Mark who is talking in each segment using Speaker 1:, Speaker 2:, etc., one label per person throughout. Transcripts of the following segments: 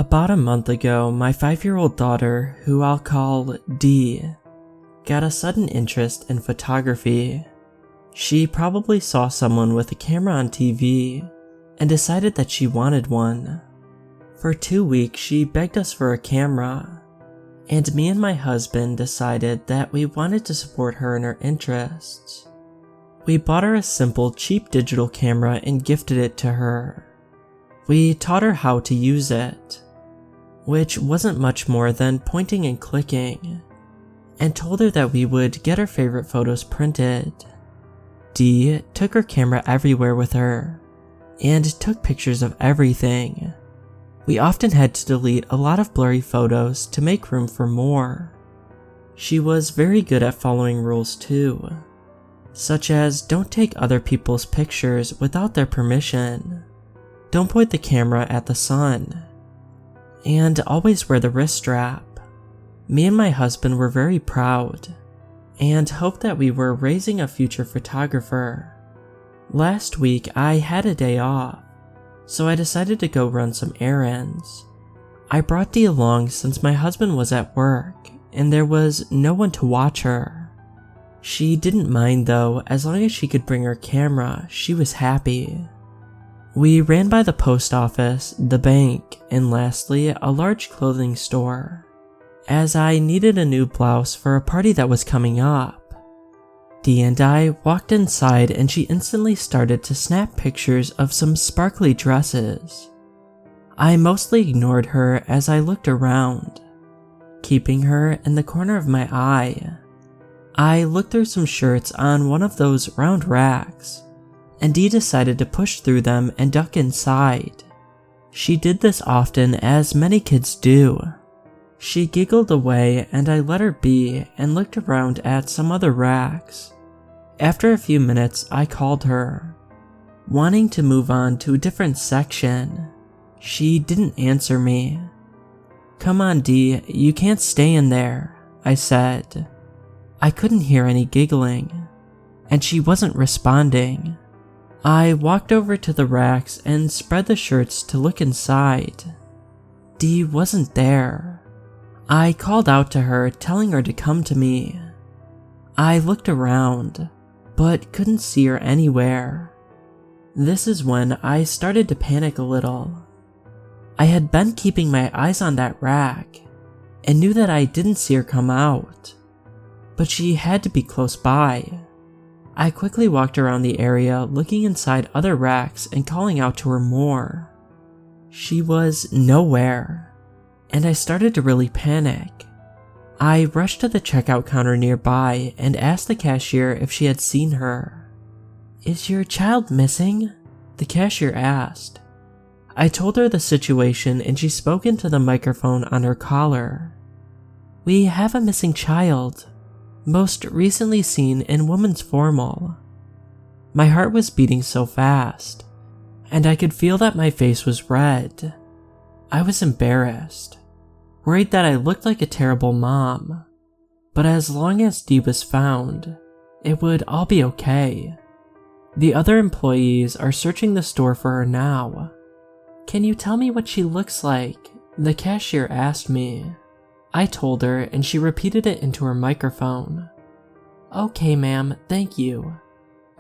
Speaker 1: About a month ago, my 5-year-old daughter, who I'll call D, got a sudden interest in photography. She probably saw someone with a camera on TV and decided that she wanted one. For 2 weeks, she begged us for a camera, and me and my husband decided that we wanted to support her in her interests. We bought her a simple, cheap digital camera and gifted it to her. We taught her how to use it, which wasn't much more than pointing and clicking, and told her that we would get her favorite photos printed. Dee took her camera everywhere with her, and took pictures of everything. We often had to delete a lot of blurry photos to make room for more. She was very good at following rules too, such as don't take other people's pictures without their permission, don't point the camera at the sun, and always wear the wrist strap. Me and my husband were very proud, and hoped that we were raising a future photographer. Last week I had a day off, so I decided to go run some errands. I brought Dee along since my husband was at work, and there was no one to watch her. She didn't mind though, as long as she could bring her camera, she was happy. We ran by the post office, the bank, and lastly, a large clothing store, as I needed a new blouse for a party that was coming up. Dee and I walked inside and she instantly started to snap pictures of some sparkly dresses. I mostly ignored her as I looked around, keeping her in the corner of my eye. I looked through some shirts on one of those round racks, and Dee decided to push through them and duck inside. She did this often, as many kids do. She giggled away and I let her be and looked around at some other racks. After a few minutes, I called her, wanting to move on to a different section. She didn't answer me. "Come on, Dee, you can't stay in there," I said. I couldn't hear any giggling, and she wasn't responding. I walked over to the racks and spread the shirts to look inside. Dee wasn't there. I called out to her, telling her to come to me. I looked around, but couldn't see her anywhere. This is when I started to panic a little. I had been keeping my eyes on that rack, and knew that I didn't see her come out, but she had to be close by. I quickly walked around the area, looking inside other racks and calling out to her more. She was nowhere, and I started to really panic. I rushed to the checkout counter nearby and asked the cashier if she had seen her. "Is your child missing?" the cashier asked. I told her the situation and she spoke into the microphone on her collar. "We have a missing child, most recently seen in women's formal." My heart was beating so fast, and I could feel that my face was red. I was embarrassed, worried that I looked like a terrible mom, but as long as Dee was found, it would all be okay. The other employees are searching the store for her now. "Can you tell me what she looks like?" the cashier asked me. I told her and she repeated it into her microphone. "Okay, ma'am, thank you.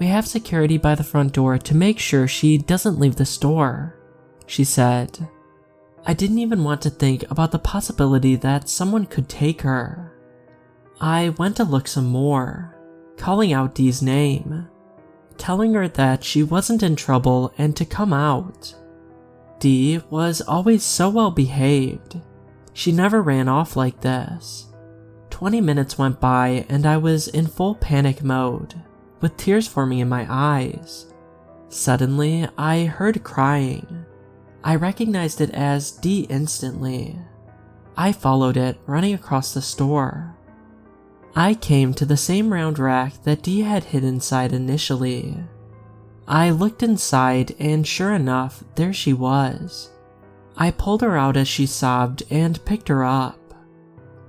Speaker 1: We have security by the front door to make sure she doesn't leave the store," she said. I didn't even want to think about the possibility that someone could take her. I went to look some more, calling out Dee's name, telling her that she wasn't in trouble and to come out. Dee was always so well behaved. She never ran off like this. 20 minutes went by and I was in full panic mode, with tears forming in my eyes. Suddenly, I heard crying. I recognized it as Dee instantly. I followed it, running across the store. I came to the same round rack that Dee had hid inside initially. I looked inside and sure enough, there she was. I pulled her out as she sobbed and picked her up.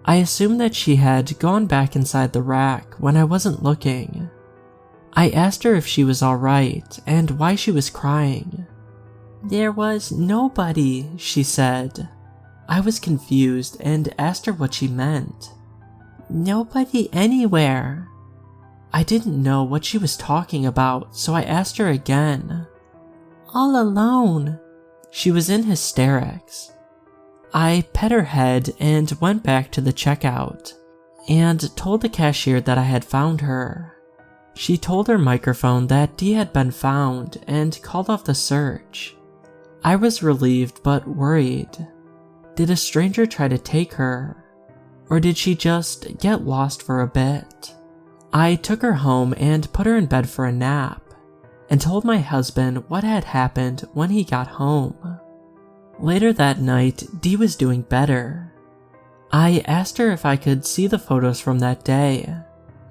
Speaker 1: I assumed that she had gone back inside the rack when I wasn't looking. I asked her if she was alright and why she was crying. "There was nobody," she said. I was confused and asked her what she meant. "Nobody anywhere." I didn't know what she was talking about, so I asked her again. "All alone." She was in hysterics. I pet her head and went back to the checkout and told the cashier that I had found her. She told her microphone that Dee had been found and called off the search. I was relieved but worried. Did a stranger try to take her? Or did she just get lost for a bit? I took her home and put her in bed for a nap and told my husband what had happened when he got home. Later that night, Dee was doing better. I asked her if I could see the photos from that day,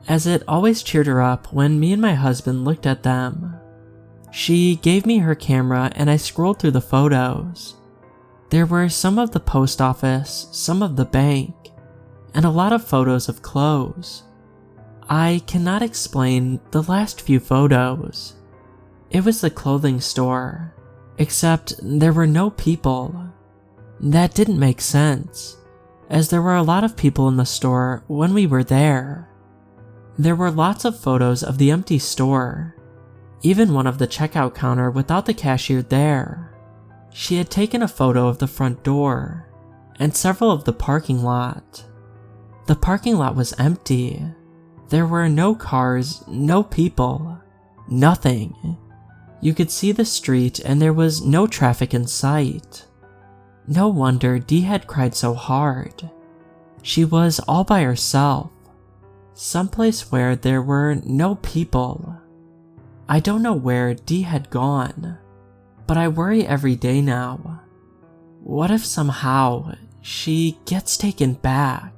Speaker 1: as it always cheered her up when me and my husband looked at them. She gave me her camera and I scrolled through the photos. There were some of the post office, some of the bank, and a lot of photos of clothes. I cannot explain the last few photos. It was the clothing store, except there were no people. That didn't make sense, as there were a lot of people in the store when we were there. There were lots of photos of the empty store, even one of the checkout counter without the cashier there. She had taken a photo of the front door, and several of the parking lot. The parking lot was empty. There were no cars, no people, nothing. You could see the street and there was no traffic in sight. No wonder Dee had cried so hard. She was all by herself, someplace where there were no people. I don't know where Dee had gone, but I worry every day now. What if somehow she gets taken back?